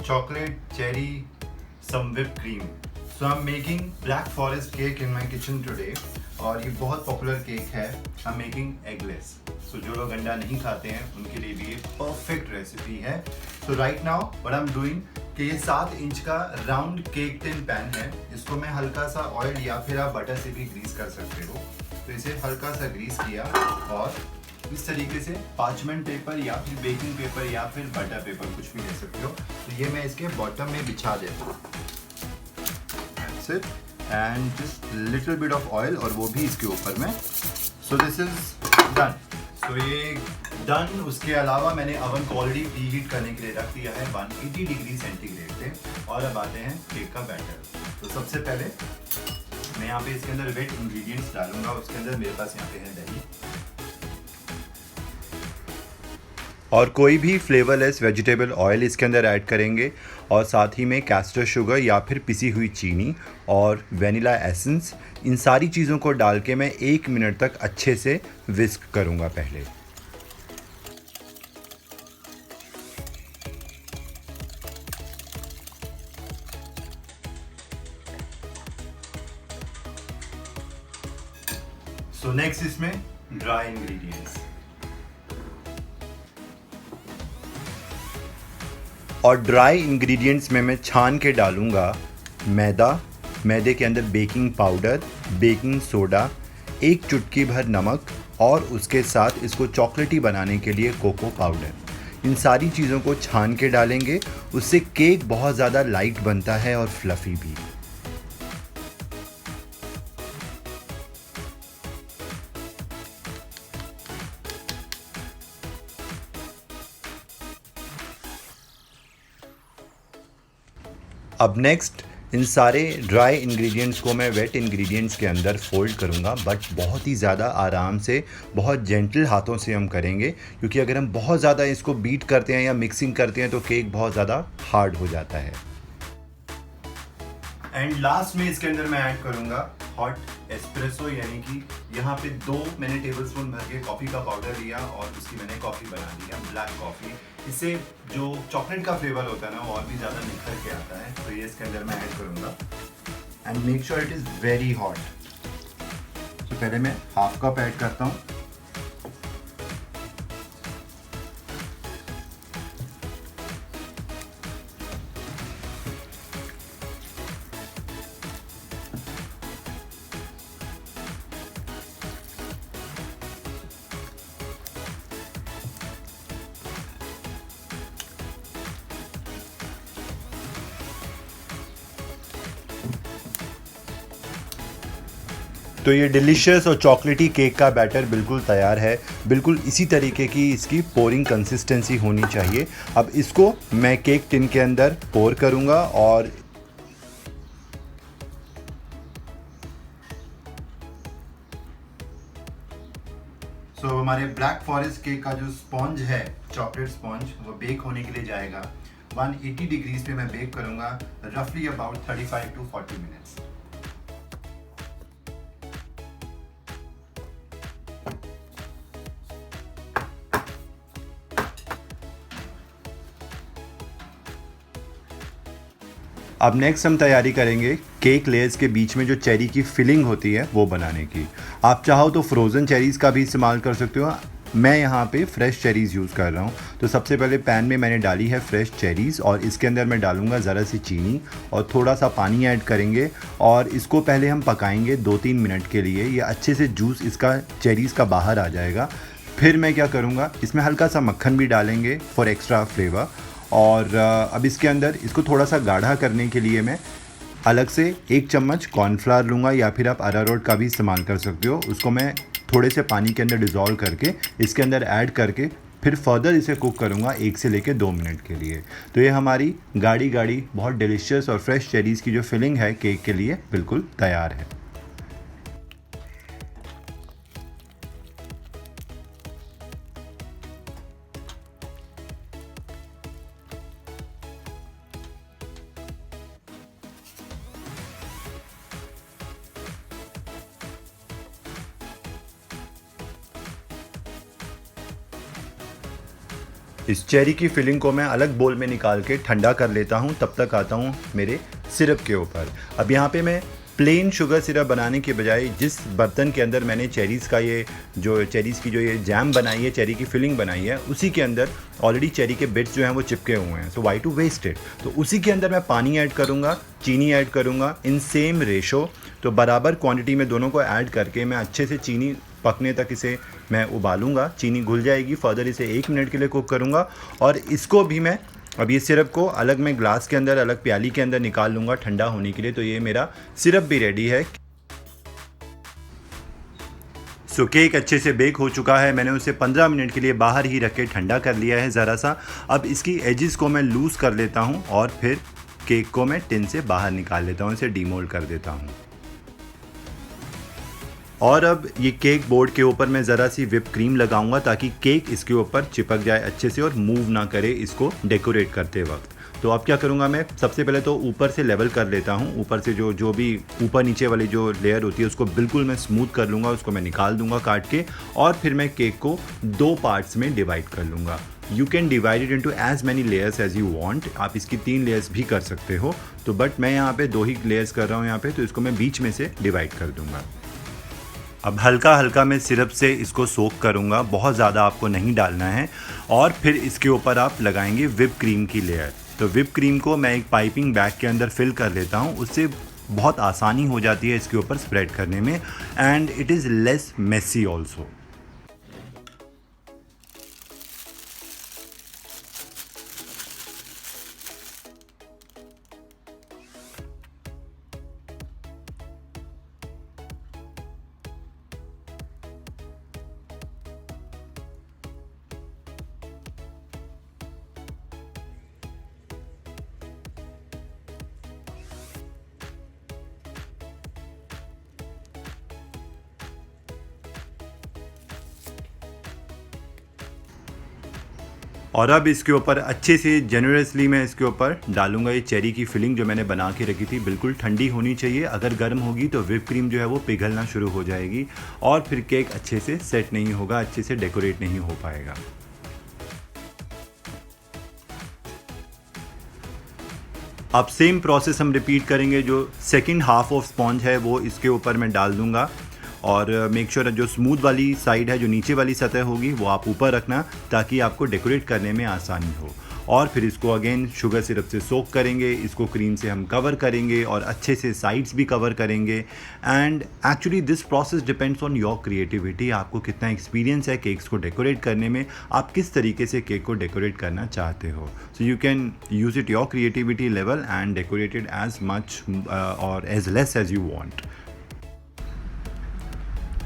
chocolate, cherry, some whipped cream. So I'm making Black Forest cake in my kitchen today. और ये बहुत popular cake है. I'm making eggless. So जो लोग अंडा नहीं खाते हैं उनके लिए भी ये परफेक्ट रेसिपी है. So right now what I'm doing कि ये 7 इंच का राउंड केक टिन पैन है. इसको मैं हल्का सा ऑयल या फिर आप बटर से भी ग्रीस कर सकते हो. तो इसे हल्का सा ग्रीस किया और इस तरीके से पार्चमेंट पेपर या फिर बेकिंग पेपर या फिर बटर पेपर कुछ भी ले सकते हो. तो ये मैं इसके बॉटम में बिछा देता हूँ. That's it. And just little bit of oil और वो भी इसके ऊपर में. So this is done. So ये डन. उसके अलावा मैंने अवन को ऑलरेडी प्री हीट करने के लिए रख दिया है 180 डिग्री सेंटीग्रेड पे. और अब आते हैं केक का बैटर. तो सबसे पहले मैं यहाँ पे इसके अंदर वेट इंग्रेडिएंट्स डालूंगा. उसके अंदर मेरे पास यहाँ पे है दही और कोई भी फ्लेवरलेस वेजिटेबल ऑयल इसके अंदर ऐड करेंगे और साथ ही में कैस्टर शुगर या फिर पिसी हुई चीनी और वेनिला एसेंस. इन सारी चीज़ों को डाल के मैं 1 मिनट तक अच्छे से विस्क करूँगा पहले. सो नेक्स्ट इसमें ड्राई इंग्रेडिएंट्स और ड्राई इंग्रेडिएंट्स में मैं छान के डालूँगा मैदा. मैदे के अंदर बेकिंग पाउडर, बेकिंग सोडा, 1 चुटकी भर नमक और उसके साथ इसको चॉकलेटी बनाने के लिए कोको पाउडर. इन सारी चीज़ों को छान के डालेंगे. उससे केक बहुत ज़्यादा लाइट बनता है और फ्लफ़ी भी. अब नेक्स्ट इन सारे ड्राई इंग्रेडिएंट्स को मैं वेट इंग्रेडिएंट्स के अंदर फोल्ड करूँगा. बट बहुत ही ज़्यादा आराम से, बहुत जेंटल हाथों से हम करेंगे क्योंकि अगर हम बहुत ज़्यादा इसको बीट करते हैं या मिक्सिंग करते हैं तो केक बहुत ज़्यादा हार्ड हो जाता है. एंड लास्ट में इसके अंदर मैं ऐड करूँगा हॉट एस्प्रेसो, यानी कि यहाँ पे 2 मैंने टेबलस्पून भर के कॉफ़ी का पाउडर लिया और उसकी मैंने कॉफ़ी बना दिया, ब्लैक कॉफ़ी. इससे जो चॉकलेट का फ्लेवर होता है ना वो और भी ज़्यादा निखर के आता है. तो ये इसके अंदर मैं ऐड करूँगा and make sure it is very hot. तो पहले मैं हाफ कप ऐड करता हूँ. तो ये डिलीशियस और चॉकलेटी केक का बैटर बिल्कुल तैयार है. बिल्कुल इसी तरीके की इसकी पोरिंग कंसिस्टेंसी होनी चाहिए. अब इसको मैं केक टिन के अंदर पोर करूँगा और हमारे ब्लैक फॉरेस्ट केक का जो स्पॉन्ज है, चॉकलेट स्पॉन्ज, वो बेक होने के लिए जाएगा. 180 डिग्रीज पे मैं बेक करूँगा रफली अबाउट 35 to 40 मिनट्स. अब नेक्स्ट हम तैयारी करेंगे केक लेयर्स के बीच में जो चेरी की फिलिंग होती है वो बनाने की. आप चाहो तो फ्रोज़न चेरीज़ का भी इस्तेमाल कर सकते हो. मैं यहाँ पे फ्रेश चेरीज़ यूज़ कर रहा हूँ. तो सबसे पहले पैन में मैंने डाली है फ्रेश चेरीज़ और इसके अंदर मैं डालूँगा ज़रा सी चीनी और थोड़ा सा पानी ऐड करेंगे और इसको पहले हम पकाएंगे 2-3 मिनट के लिए. ये अच्छे से जूस इसका चेरीज़ का बाहर आ जाएगा. फिर मैं क्या करूँगा, इसमें हल्का सा मक्खन भी डालेंगे फॉर एक्स्ट्रा फ्लेवर. और अब इसके अंदर इसको थोड़ा सा गाढ़ा करने के लिए मैं अलग से 1 चम्मच कॉर्नफ्लावर लूँगा या फिर आप अरारोट का भी इस्तेमाल कर सकते हो. उसको मैं थोड़े से पानी के अंदर डिज़ोल्व करके इसके अंदर ऐड करके फिर फर्दर इसे कुक करूँगा 1 से लेकर 2 मिनट के लिए. तो ये हमारी गाढ़ी गाढ़ी बहुत डिलीशियस और फ्रेश चेरीज़ की जो फिलिंग है केक के लिए बिल्कुल तैयार है. इस चेरी की फिलिंग को मैं अलग बोल में निकाल के ठंडा कर लेता हूँ, तब तक आता हूँ मेरे सिरप के ऊपर। अब यहाँ पे मैं प्लेन शुगर सिरप बनाने के बजाय जिस बर्तन के अंदर मैंने चेरीज़ की जो ये जैम बनाई है, चेरी की फिलिंग बनाई है, उसी के अंदर ऑलरेडी चेरी के बिट्स जो हैं वो चिपके हुए हैं। सो वाई टू वेस्ट इट। तो उसी के अंदर मैं पानी ऐड करूँगा, चीनी ऐड करूँगा इन सेम रेशो। तो बराबर क्वांटिटी में दोनों को ऐड करके मैं अच्छे से चीनी पकने तक इसे मैं उबालूंगा। चीनी घुल जाएगी, फर्दर इसे 1 मिनट के लिए कुक करूँगा। और इसको भी मैं अब ये सिरप को अलग मैं ग्लास के अंदर, अलग प्याली के अंदर निकाल लूँगा ठंडा होने के लिए। तो ये मेरा सिरप भी रेडी है। सो केक अच्छे से बेक हो चुका है। मैंने उसे 15 मिनट के लिए बाहर ही रख के ठंडा कर लिया है ज़रा सा। अब इसकी एजेस को मैं लूज़ कर लेता हूँ और फिर केक को मैं टिन से बाहर निकाल लेता हूँ, इसे डीमोल्ड कर देता हूँ। और अब ये केक बोर्ड के ऊपर मैं ज़रा सी विप क्रीम लगाऊंगा ताकि केक इसके ऊपर चिपक जाए अच्छे से और मूव ना करे इसको डेकोरेट करते वक्त। तो अब क्या करूंगा, मैं सबसे पहले तो ऊपर से लेवल कर लेता हूं। ऊपर से जो भी ऊपर नीचे वाली जो लेयर होती है उसको बिल्कुल मैं स्मूथ कर लूँगा, उसको मैं निकाल दूंगा काट के। और फिर मैं केक को 2 पार्ट्स में डिवाइड कर लूँगा। You can divide it into as many layers as you want. आप इसकी 3 लेयर्स भी कर सकते हो, तो बट मैं यहाँ पे 2 ही लेयर्स कर रहा हूँ यहाँ पे, तो इसको मैं बीच में से डिवाइड कर दूँगा। अब हल्का हल्का मैं सिरप से इसको सोक करूँगा, बहुत ज़्यादा आपको नहीं डालना है। और फिर इसके ऊपर आप लगाएंगे विप क्रीम की लेयर। तो विप क्रीम को मैं एक पाइपिंग बैग के अंदर फिल कर लेता हूँ, उससे बहुत आसानी हो जाती है इसके ऊपर स्प्रेड करने में, and it is less messy also. और अब इसके ऊपर अच्छे से जेनरसली मैं इसके ऊपर डालूंगा ये चेरी की फिलिंग जो मैंने बना के रखी थी। बिल्कुल ठंडी होनी चाहिए, अगर गर्म होगी तो व्हिप क्रीम जो है वो पिघलना शुरू हो जाएगी और फिर केक अच्छे से सेट नहीं होगा, अच्छे से डेकोरेट नहीं हो पाएगा। अब सेम प्रोसेस हम रिपीट करेंगे। जो सेकंड हाफ ऑफ स्पॉन्ज है वो इसके ऊपर मैं डाल दूंगा और मेक श्योर जो स्मूथ वाली साइड है, जो नीचे वाली सतह होगी, वो आप ऊपर रखना ताकि आपको डेकोरेट करने में आसानी हो। और फिर इसको अगेन शुगर सिरप से सोक करेंगे, इसको क्रीम से हम कवर करेंगे और अच्छे से साइड्स भी कवर करेंगे। And actually this process depends on your creativity. आपको कितना एक्सपीरियंस है केक्स को डेकोरेट करने में, आप किस तरीके से केक को डेकोरेट करना चाहते हो। So you can use it your creativity level and decorate it as much or as less as you want.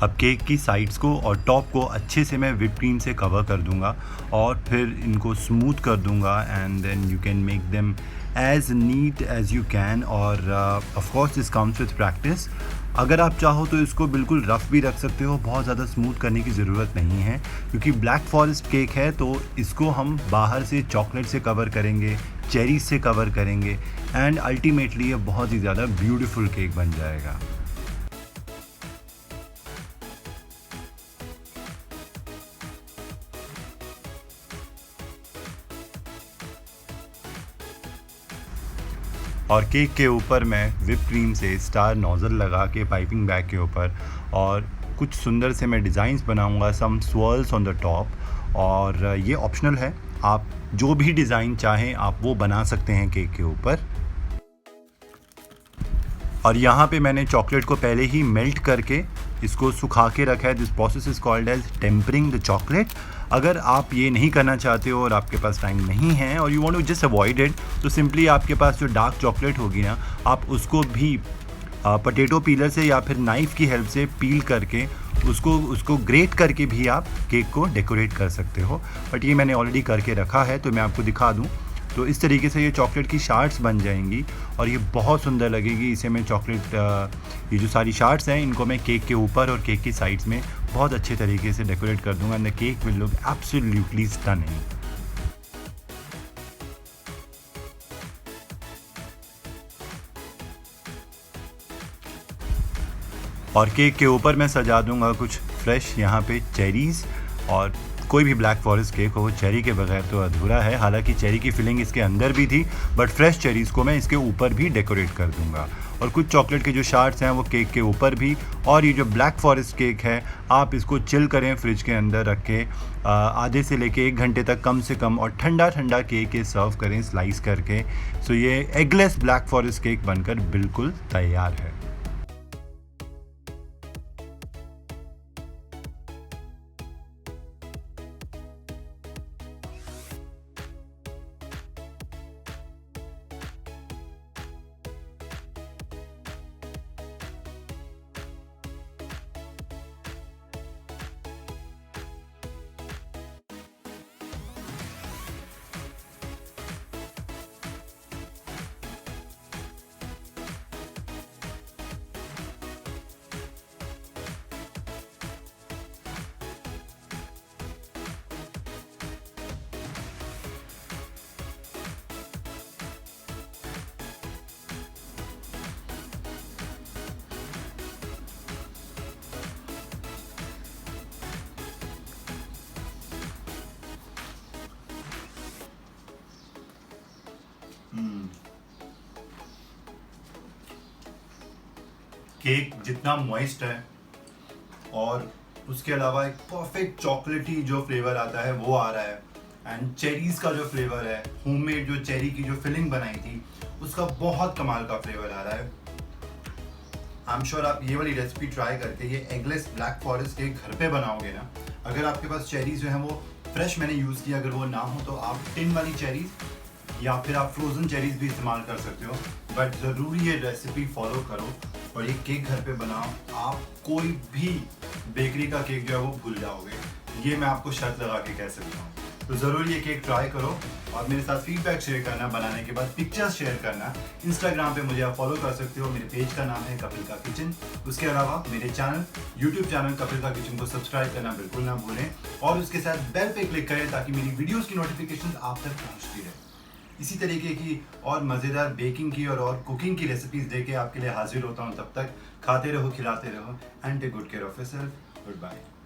अब केक की साइड्स को और टॉप को अच्छे से मैं व्हिप क्रीम से कवर कर दूंगा और फिर इनको स्मूथ कर दूंगा and then you can make them as neat as you can. और of course this comes with practice. अगर आप चाहो तो इसको बिल्कुल रफ़ भी रख सकते हो, बहुत ज़्यादा स्मूथ करने की ज़रूरत नहीं है क्योंकि ब्लैक फॉरेस्ट केक है तो इसको हम बाहर से चॉकलेट से कवर करेंगे, चेरीज से कवर करेंगे एंड अल्टीमेटली ये बहुत ही ज़्यादा ब्यूटीफुल केक बन जाएगा। और केक के ऊपर मैं व्हिप क्रीम से स्टार नोज़ल लगा के पाइपिंग बैग के ऊपर और कुछ सुंदर से मैं डिज़ाइंस बनाऊंगा, सम स्वर्ल्स ऑन द टॉप। और ये ऑप्शनल है, आप जो भी डिज़ाइन चाहें आप वो बना सकते हैं केक के ऊपर। और यहाँ पे मैंने चॉकलेट को पहले ही मेल्ट करके इसको सुखा के रखा है। This process is called as tempering the chocolate. अगर आप ये नहीं करना चाहते हो और आपके पास टाइम नहीं है और you want to just avoid it, तो सिंपली आपके पास जो डार्क चॉकलेट होगी ना, आप उसको भी पोटैटो पीलर से या फिर नाइफ़ की हेल्प से पील करके उसको ग्रेट करके भी आप केक को डेकोरेट कर सकते हो। बट ये मैंने ऑलरेडी करके रखा है तो मैं आपको दिखा दूँ। तो इस तरीके से ये चॉकलेट की शार्ट्स बन जाएंगी और ये बहुत सुंदर लगेगी। इसे मैं ये जो सारी शार्ट्स हैं इनको मैं केक के ऊपर और केक की साइड्स में बहुत अच्छे तरीके से डेकोरेट कर दूंगा and the cake will look absolutely stunning. और केक के ऊपर मैं सजा दूंगा कुछ फ्रेश यहाँ पे चेरीज़ और कोई भी ब्लैक फॉरेस्ट केक हो चेरी के बगैर तो अधूरा है। हालांकि चेरी की फिलिंग इसके अंदर भी थी, बट फ्रेश चेरीज़ को मैं इसके ऊपर भी डेकोरेट कर दूंगा। और कुछ चॉकलेट के जो शार्ट्स हैं वो केक के ऊपर भी। और ये जो ब्लैक फॉरेस्ट केक है, आप इसको चिल करें फ्रिज के अंदर रख के आधे से लेके 1 घंटे तक कम से कम, और ठंडा ठंडा केक ये सर्व करें स्लाइस करके। सो ये एगलेस ब्लैक फॉरेस्ट केक बनकर बिल्कुल तैयार है। केक जितना मॉइस्ट है और उसके अलावा एक परफेक्ट चॉकलेटी जो फ्लेवर आता है वो आ रहा है, एंड चेरीज का जो फ्लेवर है, होममेड जो चेरी की जो फिलिंग बनाई थी उसका बहुत कमाल का फ्लेवर आ रहा है। आई एम श्योर आप ये वाली रेसिपी ट्राई करके ये एगलेस ब्लैक फॉरेस्ट केक घर पे बनाओगे ना। अगर आपके पास चेरीज जो है वो फ्रेश मैंने यूज़ किया, अगर वो ना हो तो आप टिन वाली चेरीज या फिर आप फ्रोजन चेरीज भी इस्तेमाल कर सकते हो, बट ज़रूरी ये रेसिपी फॉलो करो और ये केक घर पे बनाओ। आप कोई भी बेकरी का केक जो है वो भूल जाओगे, ये मैं आपको शर्त लगा के कह सकता हूँ। तो ज़रूर ये केक ट्राई करो और मेरे साथ फीडबैक शेयर करना, बनाने के बाद पिक्चर्स शेयर करना। इंस्टाग्राम पे मुझे आप फॉलो कर सकते हो, मेरे पेज का नाम है कपिल का किचन। उसके अलावा मेरे चैनल यूट्यूब चैनल कपिल का किचन को सब्सक्राइब करना बिल्कुल ना भूलें और उसके साथ बेल पे क्लिक करें ताकि मेरी वीडियोज़ की नोटिफिकेशन आप तक पहुँचती रहे। इसी तरीके की और मज़ेदार बेकिंग की और कुकिंग की रेसिपीज़ देके आपके लिए हाजिर होता हूँ। तब तक खाते रहो, खिलाते रहो, and take good care of yourself. Good bye.